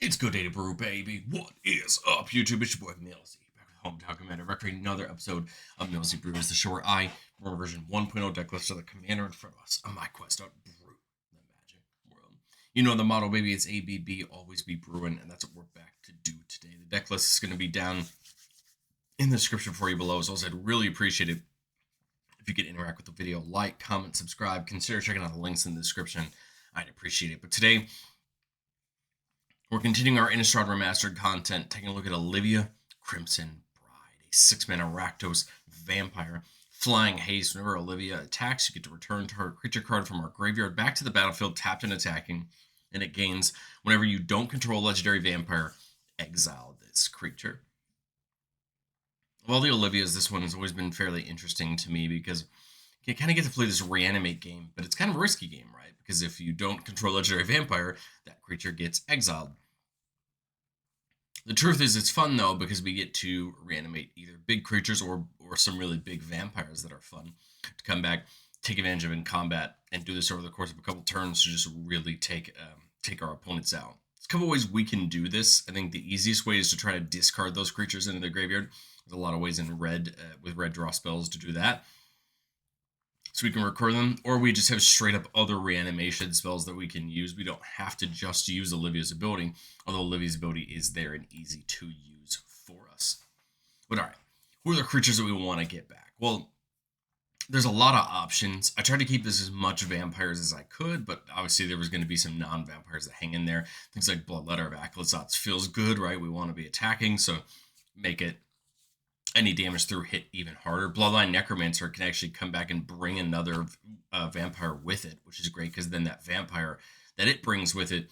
It's good day to brew, baby. What is up, YouTube? It's your boy Millsy, back with Hometown Commander, recording another episode of Millsy Brews, the show where I run version 1.0 deck list of the commander in front of us on my quest to brew the magic world. You know the motto, baby. It's ABB, always be brewing, and that's what we're back to do today. The deck list is going to be down in the description for you below. So I'd really appreciate it if you could interact with the video, like, comment, subscribe, consider checking out the links in the description. I'd appreciate it. But today, we're continuing our Innistrad Remastered content, taking a look at Olivia, Crimson Bride, a 6-mana Rakdos vampire. Flying haste. Whenever Olivia attacks, you get to return her creature card from our graveyard back to the battlefield, tapped and attacking, and it gains whenever you don't control a legendary vampire, exile this creature. Of all the Olivias, this one has always been fairly interesting to me because you kind of get to play this Reanimate game, but it's kind of a risky game, right? Because if you don't control legendary vampire, that creature gets exiled. The truth is, it's fun though, because we get to reanimate either big creatures or some really big vampires that are fun to come back, take advantage of in combat, and do this over the course of a couple turns to just really take our opponents out. There's a couple ways we can do this. I think the easiest way is to try to discard those creatures into the graveyard. There's a lot of ways in red with red draw spells to do that, so we can record them, or we just have straight up other reanimation spells that we can use. We don't have to just use Olivia's ability, although Olivia's ability is there and easy to use for us. But all right, who are the creatures that we want to get back? Well, there's a lot of options. I tried to keep this as much vampires as I could, but obviously there was going to be some non-vampires that hang in there. Things like Bloodletter of Accolades feels good, right? We want to be attacking, so make it any damage through hit even harder. Bloodline Necromancer can actually come back and bring another vampire with it, which is great because then that vampire that it brings with it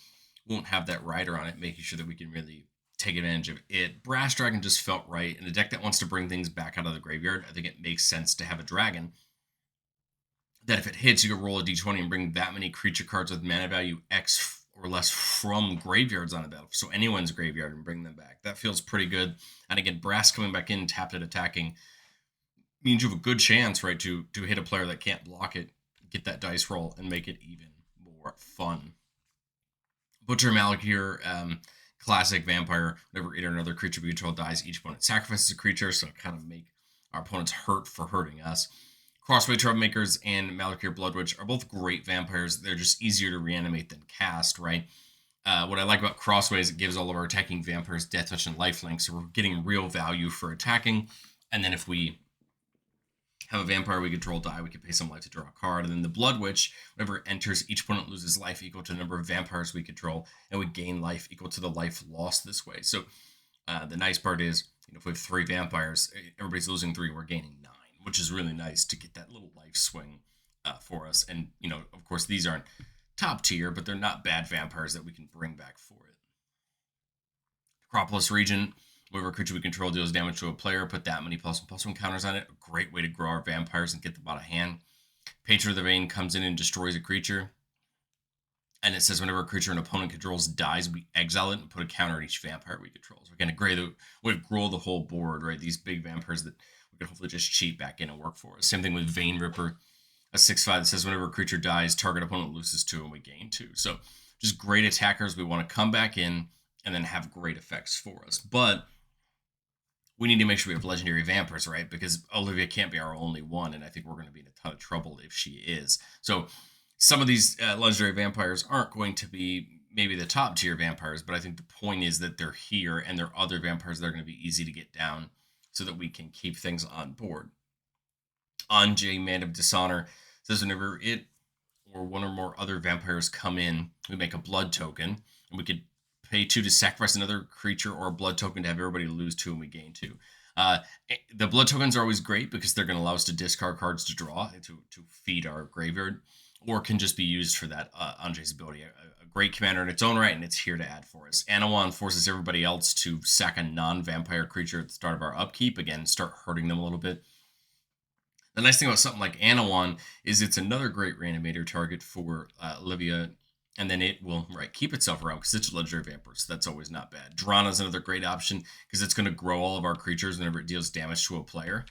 won't have that rider on it, making sure that we can really take advantage of it. Brass Dragon just felt right. In a deck that wants to bring things back out of the graveyard, I think it makes sense to have a dragon that if it hits, you can roll a d20 and bring that many creature cards with mana value X or less from graveyards on a battle, so anyone's graveyard, and bring them back. That feels pretty good. And again, Brass coming back in, tapped and attacking, means you have a good chance, right, to hit a player that can't block it, get that dice roll, and make it even more fun. Butcher Malakir, classic vampire. Whenever it or another creature we control dies, each opponent sacrifices a creature, so kind of make our opponents hurt for hurting us. Crossway Troublemakers and Malakir Bloodwitch are both great vampires. They're just easier to reanimate than cast, right? What I like about Crossway is it gives all of our attacking vampires Death Touch and Lifelink, so we're getting real value for attacking. And then if we have a vampire we control die, we can pay some life to draw a card. And then the Blood Witch, whenever it enters, each opponent loses life equal to the number of vampires we control, and we gain life equal to the life lost this way. So the nice part is, if we have 3 vampires, everybody's losing 3, we're gaining 9. Which is really nice to get that little life swing for us. And, of course, these aren't top tier, but they're not bad vampires that we can bring back for it. Necropolis Regent, whenever a creature we control deals damage to a player, put that many +1/+1 counters on it. A great way to grow our vampires and get them out of hand. Patron of the Vein comes in and destroys a creature. And it says whenever a creature an opponent controls dies, we exile it and put a counter on each vampire we control. So we're going to grow the whole board, right? These big vampires that we can hopefully just cheat back in and work for us. Same thing with Vein Ripper, a 6/5 that says whenever a creature dies, target opponent loses 2 and we gain 2. So just great attackers. We want to come back in and then have great effects for us. But we need to make sure we have legendary vampires, right? Because Olivia can't be our only one, and I think we're going to be in a ton of trouble if she is. So some of these legendary vampires aren't going to be maybe the top tier vampires, but I think the point is that they're here and there are other vampires that are going to be easy to get down so that we can keep things on board. Anjay, Man of Dishonor, says whenever it or one or more other vampires come in, we make a blood token, and we could pay 2 to sacrifice another creature or a blood token to have everybody lose 2 and we gain 2. The blood tokens are always great because they're going to allow us to discard cards to draw, to feed our graveyard, or can just be used for that Anjay's ability. A great commander in its own right, and it's here to add for us. Anawan forces everybody else to sack a non-vampire creature at the start of our upkeep. Again, start hurting them a little bit. The nice thing about something like Anawan is it's another great reanimator target for Olivia, and then it will keep itself around because it's a legendary vampire, so that's always not bad. Drana is another great option because it's going to grow all of our creatures whenever it deals damage to a player.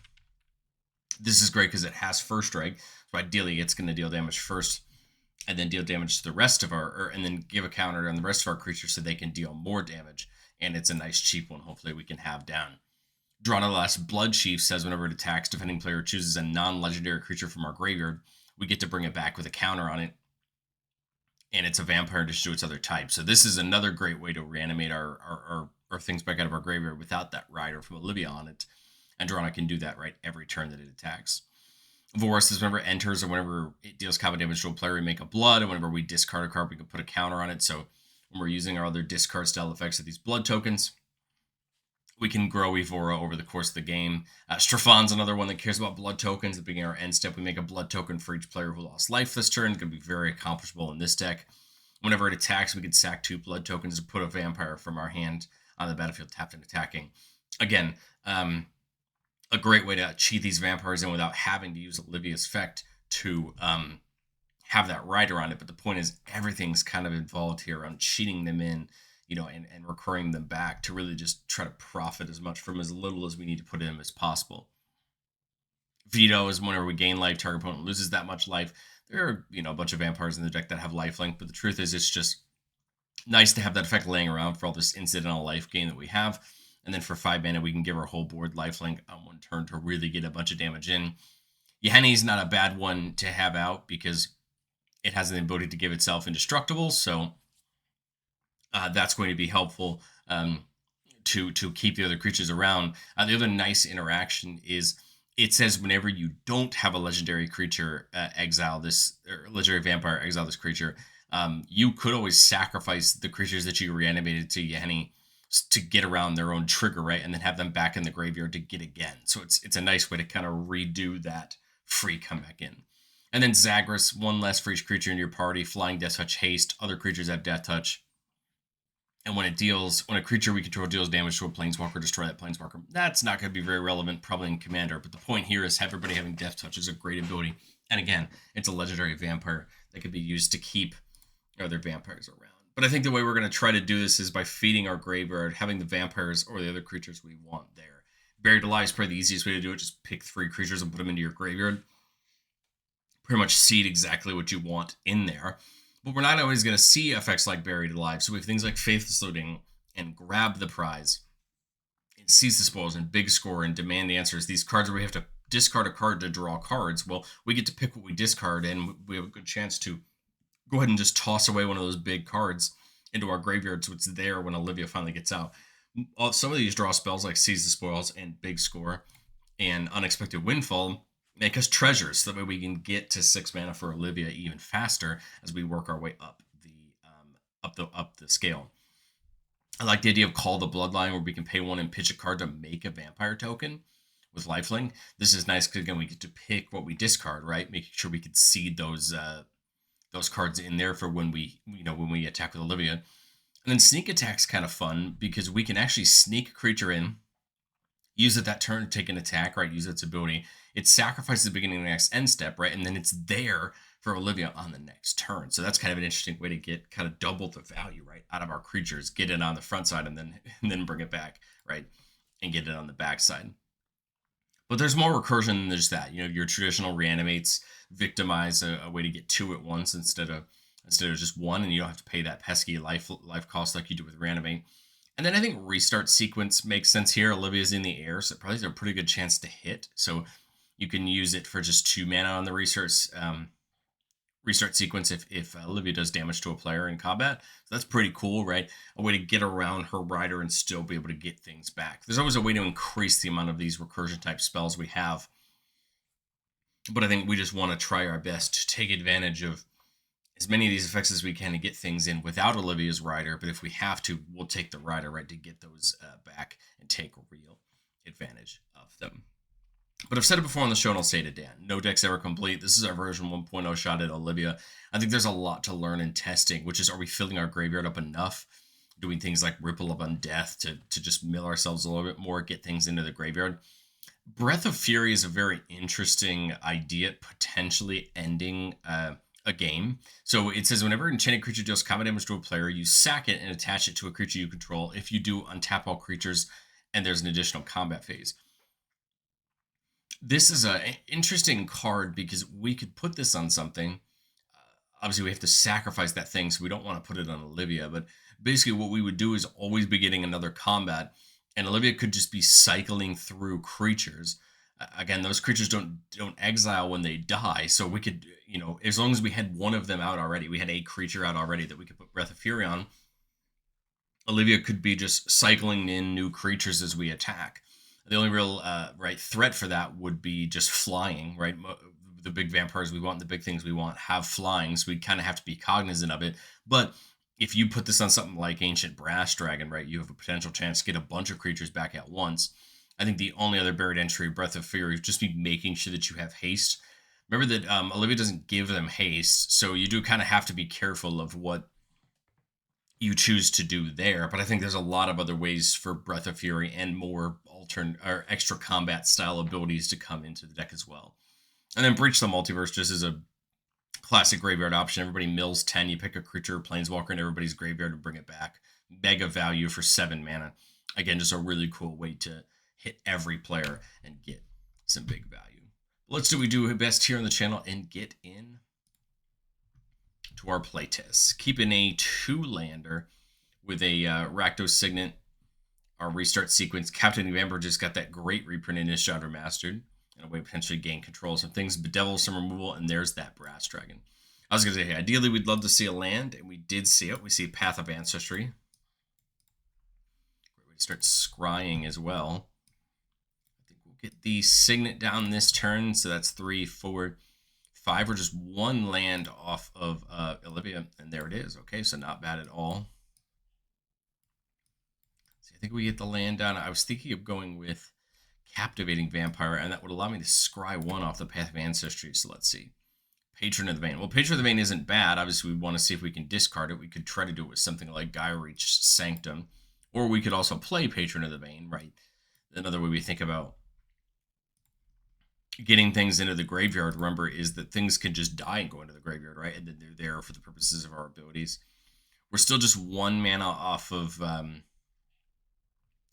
This is great because it has first strike, so ideally it's going to deal damage first and then deal damage to the rest of and then give a counter on the rest of our creatures so they can deal more damage. And it's a nice cheap one. Hopefully we can have down. Draw to the last Blood Chief says whenever it attacks, defending player chooses a non-legendary creature from our graveyard, we get to bring it back with a counter on it. And it's a vampire addition to its other type. So this is another great way to reanimate our things back out of our graveyard without that rider from Olivia on it. And Drana can do that right every turn that it attacks. Vorus is whenever it enters or whenever it deals combat damage to a player, we make a blood, and whenever we discard a card, we can put a counter on it. So when we're using our other discard style effects of these blood tokens, we can grow Evora over the course of the game. Strafan's another one that cares about blood tokens. At the beginning of our end step, we make a blood token for each player who lost life this turn. It's going to be very accomplishable in this deck. Whenever it attacks, we can sack 2 blood tokens to put a vampire from our hand on the battlefield tapped and attacking. Again, a great way to cheat these vampires in without having to use Olivia's effect to have that rider on it. But the point is, everything's kind of involved here on cheating them in, and recurring them back to really just try to profit as much from as little as we need to put in as possible. Veto is whenever we gain life, target opponent loses that much life. There are, a bunch of vampires in the deck that have lifelink, but the truth is it's just nice to have that effect laying around for all this incidental life gain that we have. And then for 5 mana, we can give our whole board lifelink on 1 turn to really get a bunch of damage in. Yahenni's not a bad one to have out because it has the ability to give itself indestructible, so that's going to be helpful to keep the other creatures around. The other nice interaction is it says whenever you don't have a legendary creature exile this, or legendary vampire exile this creature, you could always sacrifice the creatures that you reanimated to Yahenni to get around their own trigger, right? And then have them back in the graveyard to get again. So it's a nice way to kind of redo that free comeback in. And then Zagreus, 1 less for each creature in your party, flying, death touch, haste. Other creatures have death touch. And when a creature we control deals damage to a planeswalker, destroy that planeswalker. That's not going to be very relevant, probably in Commander. But the point here is everybody having death touch is a great ability. And again, it's a legendary vampire that could be used to keep other vampires around. But I think the way we're going to try to do this is by feeding our graveyard, having the vampires or the other creatures we want there. Buried Alive is probably the easiest way to do it. Just pick 3 creatures and put them into your graveyard. Pretty much seed exactly what you want in there. But we're not always going to see effects like Buried Alive. So we have things like Faithless Looting and Grab the Prize and Seize the Spoils and Big Score and Demand Answers. These cards where we have to discard a card to draw cards. Well, we get to pick what we discard, and we have a good chance to go ahead and just toss away one of those big cards into our graveyard so it's there when Olivia finally gets out. Some of these draw spells like Seize the Spoils and Big Score and Unexpected Windfall make us treasures so that way we can get to 6 mana for Olivia even faster as we work our way up the scale. I like the idea of Call the Bloodline, where we can pay 1 and pitch a card to make a vampire token with lifelink. This is nice because again we get to pick what we discard, right? Making sure we could seed those cards in there for when we attack with Olivia. And then Sneak Attack's kind of fun because we can actually sneak a creature in, use it that turn to take an attack, right? Use its ability. It sacrifices the beginning of the next end step, right? And then it's there for Olivia on the next turn. So that's kind of an interesting way to get kind of double the value, right, out of our creatures. Get it on the front side and then bring it back, right, and get it on the back side. But there's more recursion than just that. Your traditional reanimates victimize a way to get 2 at once instead of just 1, and you don't have to pay that pesky life cost like you do with reanimate. And then I think restart sequence makes sense here. Olivia's in the air, so it probably has a pretty good chance to hit. So you can use it for just 2 mana on the restart sequence if Olivia does damage to a player in combat. So that's pretty cool, right? A way to get around her rider and still be able to get things back. There's always a way to increase the amount of these recursion type spells we have. But I think we just want to try our best to take advantage of as many of these effects as we can to get things in without Olivia's rider. But if we have to, we'll take the rider, right, to get those back and take real advantage of them. But I've said it before on the show, and I'll say it again. No deck's ever complete. This is our version 1.0 shot at Olivia. I think there's a lot to learn in testing, which is, are we filling our graveyard up enough? Doing things like Ripple of Undeath to just mill ourselves a little bit more, get things into the graveyard. Breath of Fury is a very interesting idea, potentially ending a game. So it says whenever an enchanted creature deals combat damage to a player, you sack it and attach it to a creature you control. If you do, untap all creatures, and there's an additional combat phase. This is an interesting card because we could put this on something. obviously we have to sacrifice that thing, so we don't want to put it on Olivia. But basically, what we would do is always be getting another combat, and Olivia could just be cycling through creatures. Again, those creatures don't exile when they die, so we could, as long as we had one of them out already, we had a creature out already that we could put Breath of Fury on. Olivia could be just cycling in new creatures as we attack. The only real threat for that would be just flying, right? The big vampires we want, the big things we want have flying, so we kind of have to be cognizant of it. But if you put this on something like Ancient Brass Dragon, right, you have a potential chance to get a bunch of creatures back at once. I think the only other buried entry, Breath of Fury, would just be making sure that you have haste. Remember that Olivia doesn't give them haste, so you do kind of have to be careful of what you choose to do there. But I think there's a lot of other ways for Breath of Fury and more or extra combat style abilities to come into the deck as well. And then Breach the Multiverse just is a classic graveyard option. Everybody mills 10, you pick a creature or planeswalker in everybody's graveyard to bring it back. Mega value for 7 mana. Again, just a really cool way to hit every player and get some big value. Let's do what we do best here on the channel and get in to our playtest. Keeping a 2-lander with a Rakdos Signet, our restart sequence. Captain Vampire just got that great reprint in his Chandra Mastered, and a way to potentially gain control of some things. Bedevil, some removal, and there's that Brass Dragon. I was going to say, ideally, we'd love to see a land, and we did see it. We see Path of Ancestry. Great way to start scrying as well. I think we'll get the Signet down this turn, so that's 3, 4, 5, or just 1 land off of Olivia, and there it is. Okay, so not bad at all. See, I think we get the land down. I was thinking of going with Captivating Vampire, and that would allow me to scry 1 off the Path of Ancestry. So let's see. Patron of the Vein. Well, Patron of the Vein isn't bad. Obviously, we want to see if we can discard it. We could try to do it with something like Gyreach Sanctum, or we could also play Patron of the Vein, right? Another way we think about getting things into the graveyard, remember, is that things can just die and go into the graveyard, right? And then they're there for the purposes of our abilities. We're still just 1 mana off of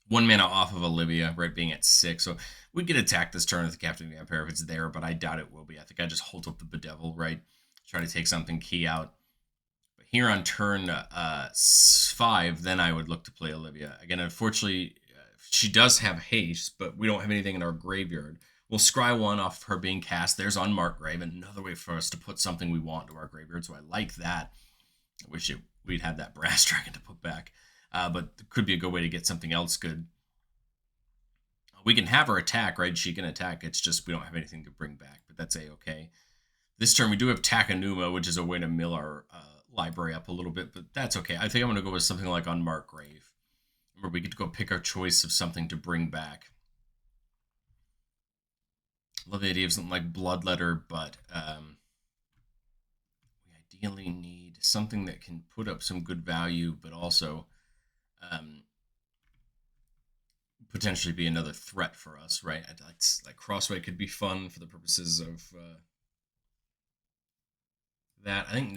1 mana off of Olivia, right, being at 6. So we could attack this turn with the Captain Vampire if it's there, but I doubt it will be. I think I just hold up the Bedevil, right? Try to take something key out. But here on turn 5, then I would look to play Olivia. Again, unfortunately, she does have haste, but we don't have anything in our graveyard. We'll scry 1 off of her being cast. There's Unmarked Grave, another way for us to put something we want to our graveyard, so I like that. I wish we'd had that Brass Dragon to put back. But it could be a good way to get something else good. We can have her attack, right? She can attack. It's just we don't have anything to bring back, but that's A-okay. This turn, we do have Takanuma, which is a way to mill our library up a little bit, but that's okay. I think I'm going to go with something like Unmarked Grave, where we get to go pick our choice of something to bring back. Love the idea of something like Bloodletter, but we ideally need something that can put up some good value, but also potentially be another threat for us, right? Like Crossway could be fun for the purposes of that. I think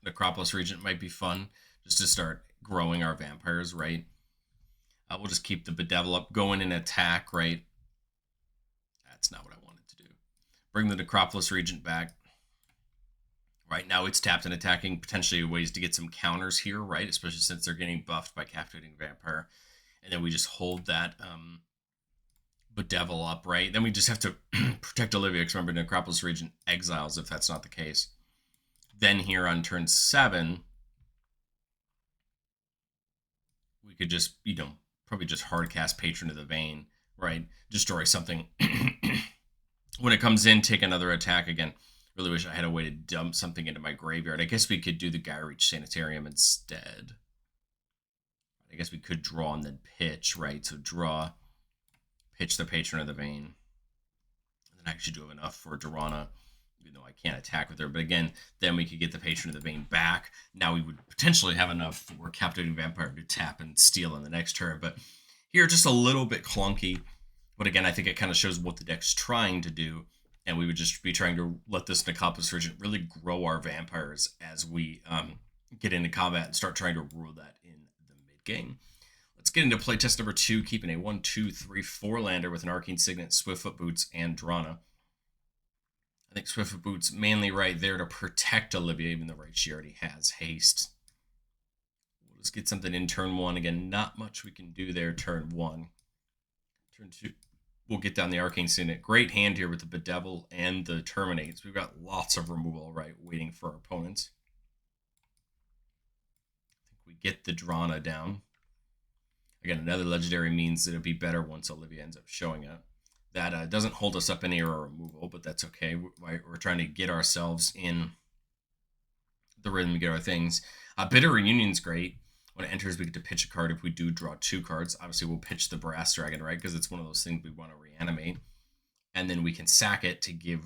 Necropolis Regent might be fun just to start growing our vampires, right? We'll just keep the Bedevil up, going and attack, right? That's not what I wanted to do. Bring the Necropolis Regent back. Right now it's tapped and attacking, potentially ways to get some counters here, right? Especially since they're getting buffed by Captivating Vampire. And then we just hold that Bedevil up, right? Then we just have to protect Olivia, because remember, Necropolis Regent exiles if that's not the case. Then here on turn 7, we could just, probably just hard cast Patron of the Vein, right? Destroy something. When it comes in, take another attack again. Really wish I had a way to dump something into my graveyard. I guess we could do the Gyreach Sanitarium instead. I guess we could draw and then pitch, right? So draw, pitch the Patron of the Vein. And then I actually do have enough for Durana, even though I can't attack with her. But again, then we could get the Patron of the Vein back. Now we would potentially have enough for Captivating Vampire to tap and steal in the next turn. But here, just a little bit clunky. But again, I think it kind of shows what the deck's trying to do. And we would just be trying to let this Necropolis Regent really grow our vampires as we get into combat and start trying to rule that in the mid-game. Let's get into playtest number 2, keeping a 1, 2, 3, 4 lander with an Arcane Signet, Swiftfoot Boots, and Drana. I think Swiftfoot Boots mainly right there to protect Olivia, even though right she already has haste. We'll just get something in turn 1. Again, not much we can do there turn 1. Turn 2, we'll get down the Arcane Signet. Great hand here with the Bedevil and the Terminates. We've got lots of removal, right, waiting for our opponents. I think we get the Drana down. Again, another legendary means that it'll be better once Olivia ends up showing up. That doesn't hold us up any error removal, but that's okay. We're trying to get ourselves in the rhythm to get our things. Bitter Reunion's great. When it enters, we get to pitch a card if we do draw 2 cards. Obviously, we'll pitch the Brass Dragon, right? Because it's one of those things we want to reanimate. And then we can sack it to give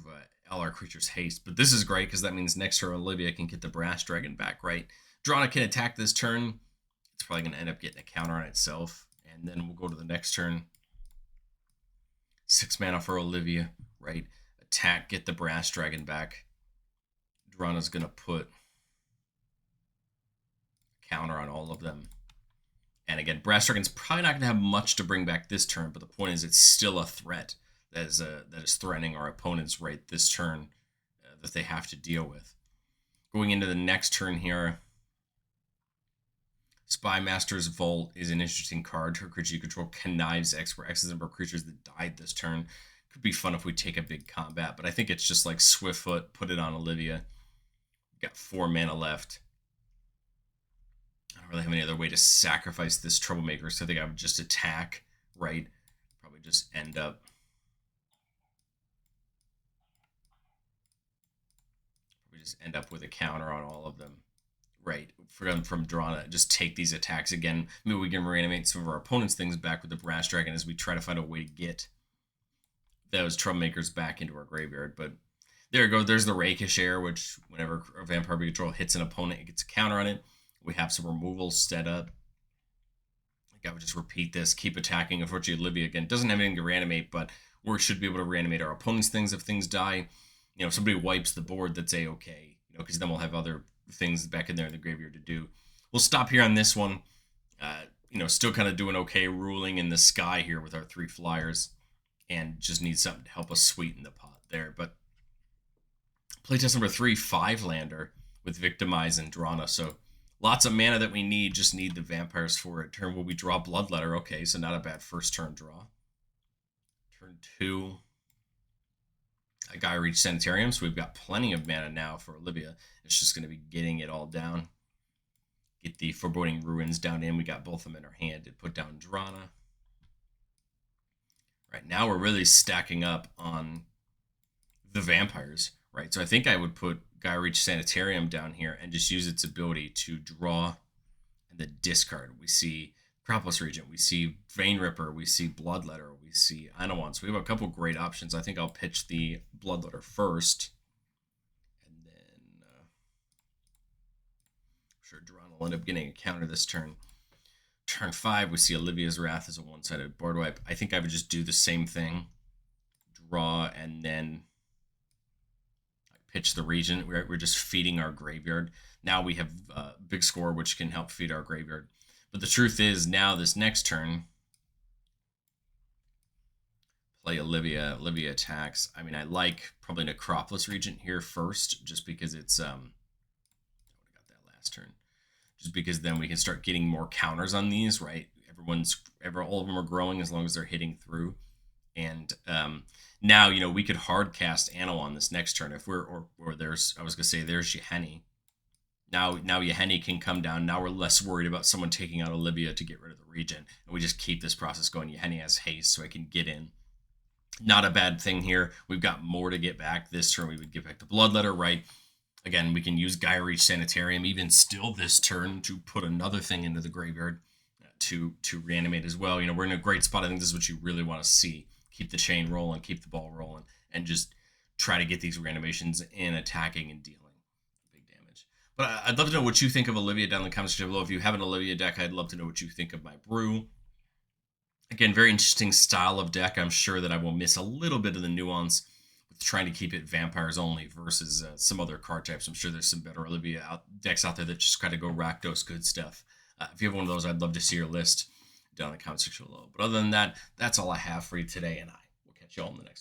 all our creatures haste. But this is great because that means next turn Olivia can get the Brass Dragon back, right? Drana can attack this turn. It's probably going to end up getting a counter on itself. And then we'll go to the next turn. 6 mana for Olivia, right? Attack, get the Brass Dragon back. Drana's going to put a counter on all of them. And again, Brass Dragon's probably not going to have much to bring back this turn, but the point is it's still a threat that is threatening our opponents right this turn that they have to deal with. Going into the next turn here, Spymaster's Vault is an interesting card. Her creature you control connives X, where X is the number of creatures that died this turn. Could be fun if we take a big combat, but I think it's just like Swiftfoot, put it on Olivia. We've got 4 mana left. I don't really have any other way to sacrifice this Troublemaker, so I think I would just attack, right? Probably just end up... with a counter on all of them. Right, from Drana, just take these attacks again. Maybe we can reanimate some of our opponent's things back with the Brass Dragon as we try to find a way to get those Troublemakers back into our graveyard. But there you go, there's the Rakish Air, which whenever a Vampire we control hits an opponent, it gets a counter on it. We have some removals set up. I would just repeat this, keep attacking. Unfortunately, Olivia, again, doesn't have anything to reanimate, but we should be able to reanimate our opponent's things if things die. You know, if somebody wipes the board, that's A-okay. You know, because then we'll have other things back in there in the graveyard to do. We'll stop here on this one. You know, still kind of doing okay, ruling in the sky here with our 3 flyers, and just need something to help us sweeten the pot there. But playtest number 3, 5-lander with Victimize and Drana. So lots of mana that we need, just need the vampires for it. Turn will we draw Bloodletter? Okay, so not a bad first turn draw. Turn 2. A Gaia Reach Sanitarium, so we've got plenty of mana now for Olivia. It's just going to be getting it all down. Get the Foreboding Ruins down in. We got both of them in our hand to put down Drana. Right now we're really stacking up on the vampires, right? So I think I would put Gaia Reach Sanitarium down here and just use its ability to draw and then discard. We see Cropless Regent, we see Vein Ripper, we see Bloodletter, we see Anawan. So we have a couple great options. I think I'll pitch the Bloodletter first. And then I'm sure Drana will end up getting a counter this turn. Turn 5, we see Olivia's Wrath as a one-sided board wipe. I think I would just do the same thing. Draw and then pitch the Regent. We're just feeding our graveyard. Now we have Big Score, which can help feed our graveyard. But the truth is, now this next turn, play Olivia. Olivia attacks. I mean, I like probably Necropolis Regent here first, just because it's I would have got that last turn. Just because then we can start getting more counters on these, right? All of them are growing as long as they're hitting through. And now, you know, we could hard cast Anawan this next turn if we're or there's I was gonna say there's Yeheni. Now Yeheni can come down. Now we're less worried about someone taking out Olivia to get rid of the Regent. And we just keep this process going. Yeheni has haste, so I can get in. Not a bad thing here. We've got more to get back. This turn we would get back to Bloodletter, right? Again, we can use Gaia Reach Sanitarium even still this turn to put another thing into the graveyard to reanimate as well. You know, we're in a great spot. I think this is what you really want to see. Keep the chain rolling, keep the ball rolling, and just try to get these reanimations in, attacking and dealing big damage. But I'd love to know what you think of Olivia down in the comments section below. If you have an Olivia deck, I'd love to know what you think of my brew. Again, very interesting style of deck. I'm sure that I will miss a little bit of the nuance with trying to keep it vampires only versus some other card types. I'm sure there's some better Olivia decks out there that just kind of go Rakdos good stuff. If you have one of those, I'd love to see your list down in the comment section below. But other than that, that's all I have for you today, and I will catch you all in the next one.